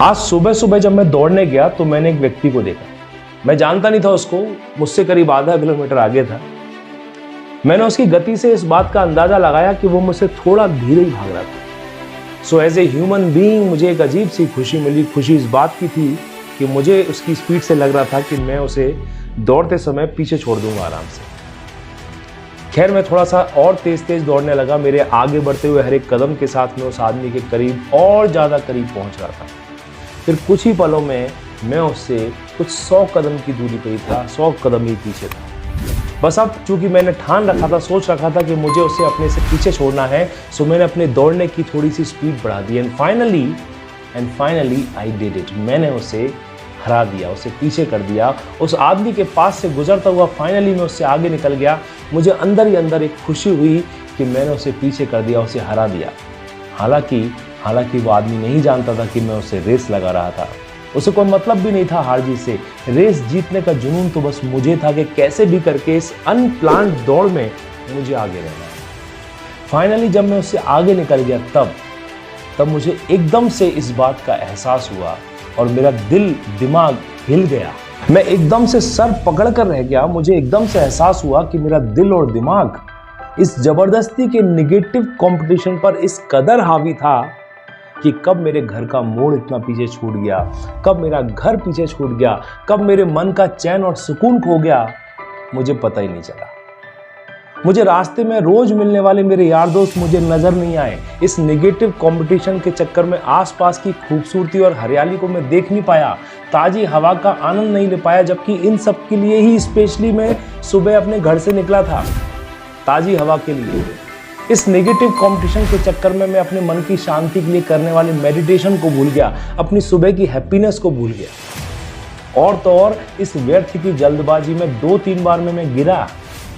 आज सुबह सुबह जब मैं दौड़ने गया तो मैंने एक व्यक्ति को देखा। मैं जानता नहीं था उसको, मुझसे करीब आधा किलोमीटर आगे था। मैंने उसकी गति से इस बात का अंदाजा लगाया कि वो मुझसे थोड़ा धीरे ही भाग रहा था। So as a human being मुझे एक अजीब सी खुशी मिली। खुशी इस बात की थी कि मुझे उसकी स्पीड से लग रहा था कि मैं उसे दौड़ते समय पीछे छोड़ दूंगा आराम से। खैर, मैं थोड़ा सा और तेज दौड़ने लगा। मेरे आगे बढ़ते हुए हर एक कदम के साथ मैं उस आदमी के करीब और ज़्यादा करीब पहुंच रहा था। फिर कुछ ही पलों में मैं उससे कुछ 100 कदम की दूरी पे ही था, 100 कदम ही पीछे था। बस अब चूंकि मैंने ठान रखा था, सोच रखा था कि मुझे उसे अपने से पीछे छोड़ना है, सो मैंने अपने दौड़ने की थोड़ी सी स्पीड बढ़ा दी। And finally I did it. मैंने उसे हरा दिया, उसे पीछे कर दिया। उस आदमी के पास से गुजरता हुआ फाइनली मैं उससे आगे निकल गया। मुझे अंदर ही अंदर एक खुशी हुई कि मैंने उसे पीछे कर दिया, उसे हरा दिया। हालांकि वो आदमी नहीं जानता था कि मैं उससे रेस लगा रहा था। उसे कोई मतलब भी नहीं था हार जीत से। रेस जीतने का जुनून तो बस मुझे था कि कैसे भी करके इस अनप्लान्ड दौड़ में मुझे आगे रहना है। फाइनली जब मैं उससे आगे निकल गया तब मुझे एकदम से इस बात का एहसास हुआ और मेरा दिल दिमाग हिल गया। मैं एकदम से सर पकड़ कर रह गया। मुझे एकदम से एहसास हुआ कि मेरा दिल और दिमाग इस जबरदस्ती के निगेटिव कंपटीशन पर इस कदर हावी था कि कब मेरे घर का मोड़ इतना पीछे छूट गया, कब मेरा घर पीछे छूट गया, कब मेरे मन का चैन और सुकून खो गया, मुझे पता ही नहीं चला। मुझे रास्ते में रोज मिलने वाले मेरे यार दोस्त मुझे नजर नहीं आए। इस नेगेटिव कंपटीशन के चक्कर में आसपास की खूबसूरती और हरियाली को मैं देख नहीं पाया, ताजी हवा का आनंद नहीं ले पाया, जबकि इन सब के लिए ही स्पेशली मैं सुबह अपने घर से निकला था, ताजी हवा के लिए। इस नेगेटिव कंपटीशन के चक्कर में मैं अपने मन की शांति के लिए करने वाले मेडिटेशन को भूल गया, अपनी सुबह की हैप्पीनेस को भूल गया। और तो और इस व्यर्थ की जल्दबाजी में 2-3 बार में मैं गिरा,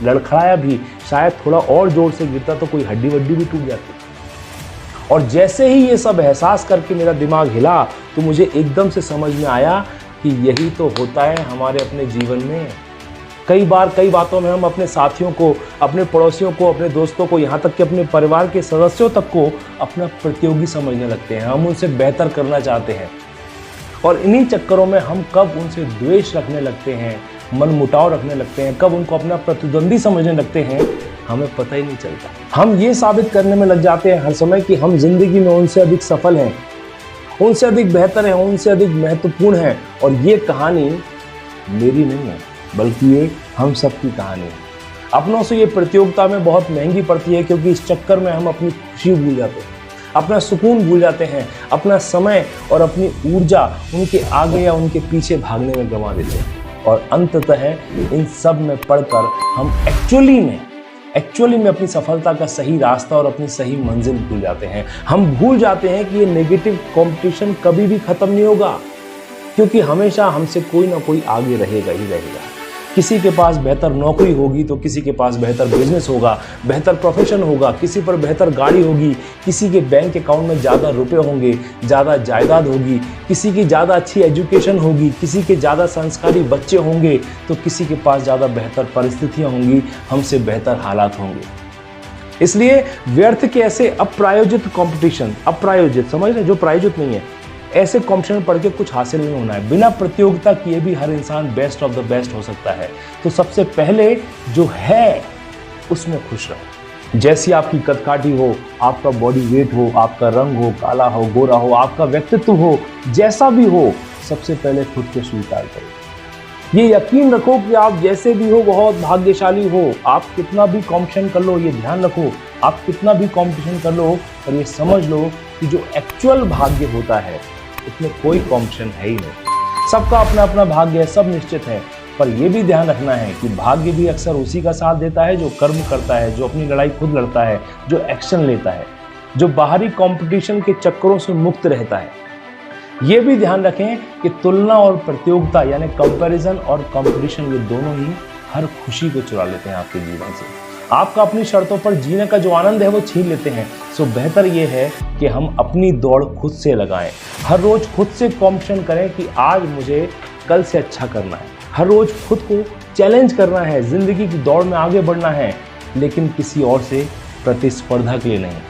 लड़खड़ाया भी। शायद थोड़ा और जोर से गिरता तो कोई हड्डी वड्डी भी टूट जाती। और जैसे ही ये सब एहसास करके मेरा दिमाग हिला तो मुझे एकदम से समझ में आया कि यही तो होता है हमारे अपने जीवन में। कई बार कई बातों में हम अपने साथियों को, अपने पड़ोसियों को, अपने दोस्तों को, यहाँ तक कि अपने परिवार के सदस्यों तक को अपना प्रतियोगी समझने लगते हैं। हम उनसे बेहतर करना चाहते हैं और इन्हीं चक्करों में हम कब उनसे द्वेष रखने लगते हैं, मन मुटाव रखने लगते हैं, कब उनको अपना प्रतिद्वंदी समझने लगते हैं, हमें पता ही नहीं चलता। हम ये साबित करने में लग जाते हैं हर समय कि हम जिंदगी में उनसे अधिक सफल हैं, उनसे अधिक बेहतर हैं, उनसे अधिक महत्वपूर्ण हैं। और ये कहानी मेरी नहीं है, बल्कि ये हम सबकी कहानी है। अपनों से ये प्रतियोगिता में बहुत महंगी पड़ती है, क्योंकि इस चक्कर में हम अपनी खुशी भूल जाते हैं, अपना सुकून भूल जाते हैं, अपना समय और अपनी ऊर्जा उनके आगे या उनके पीछे भागने में गंवा देते हैं। और अंततः इन सब में पढ़कर हम एक्चुअली में अपनी सफलता का सही रास्ता और अपनी सही मंजिल भूल जाते हैं। हम भूल जाते हैं कि ये नेगेटिव कंपटीशन कभी भी खत्म नहीं होगा, क्योंकि हमेशा हमसे कोई ना कोई आगे रहेगा ही रहेगा। किसी के पास बेहतर नौकरी होगी तो किसी के पास बेहतर बिजनेस होगा, बेहतर प्रोफेशन होगा, किसी पर बेहतर गाड़ी होगी, किसी के बैंक अकाउंट में ज़्यादा रुपए होंगे, ज़्यादा जायदाद होगी, किसी की ज़्यादा अच्छी एजुकेशन होगी, किसी के ज़्यादा संस्कारी बच्चे होंगे, तो किसी के पास ज़्यादा बेहतर परिस्थितियाँ होंगी, हमसे बेहतर हालात होंगे। इसलिए व्यर्थ के ऐसे अप्रायोजित कंपटीशन, अप्रायोजित समझ रहे, जो प्रायोजित नहीं है, ऐसे कॉम्पिटिशन पढ़ के कुछ हासिल नहीं होना है। बिना प्रतियोगिता किए भी हर इंसान बेस्ट ऑफ द बेस्ट हो सकता है। तो सबसे पहले जो है उसमें खुश रहो। जैसी आपकी कदकाठी हो, आपका बॉडी वेट हो, आपका रंग हो, काला हो, गोरा हो, आपका व्यक्तित्व हो, जैसा भी हो, सबसे पहले खुद को स्वीकार करो। ये यकीन रखो कि आप जैसे भी हो बहुत भाग्यशाली हो। आप कितना भी कॉम्पिटिशन कर लो, ये ध्यान रखो, आप कितना भी कॉम्पिटिशन कर लो, और ये समझ लो कि जो एक्चुअल भाग्य होता है उसमें कोई कॉम्पिटिशन है ही नहीं। सबका अपना अपना भाग्य है, सब निश्चित है। पर यह भी ध्यान रखना है कि भाग्य भी अक्सर उसी का साथ देता है जो कर्म करता है, जो अपनी लड़ाई खुद लड़ता है, जो एक्शन लेता है, जो बाहरी कंपटीशन के चक्करों से मुक्त रहता है। यह भी ध्यान रखें कि तुलना और प्रतियोगिता यानी कंपैरिजन और कंपटीशन, ये दोनों ही हर खुशी को चुरा लेते हैं आपके जीवन से। आपका अपनी शर्तों पर जीने का जो आनंद है वो छीन लेते हैं। सो बेहतर ये है कि हम अपनी दौड़ खुद से लगाएं। हर रोज खुद से कॉम्पिटिशन करें कि आज मुझे कल से अच्छा करना है। हर रोज खुद को चैलेंज करना है, जिंदगी की दौड़ में आगे बढ़ना है, लेकिन किसी और से प्रतिस्पर्धा के लिए नहीं,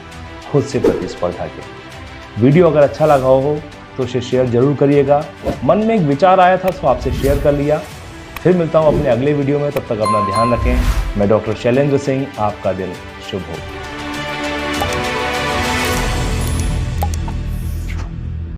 खुद से प्रतिस्पर्धा के। वीडियो अगर अच्छा लगा हो तो उसे शेयर जरूर करिएगा। मन में एक विचार आया था तो आपसे शेयर कर लिया। फिर मिलता हूँ अपने अगले वीडियो में, तब तक अपना ध्यान रखें। मैं डॉक्टर शैलेंद्र सिंह, आपका दिन शुभ हो।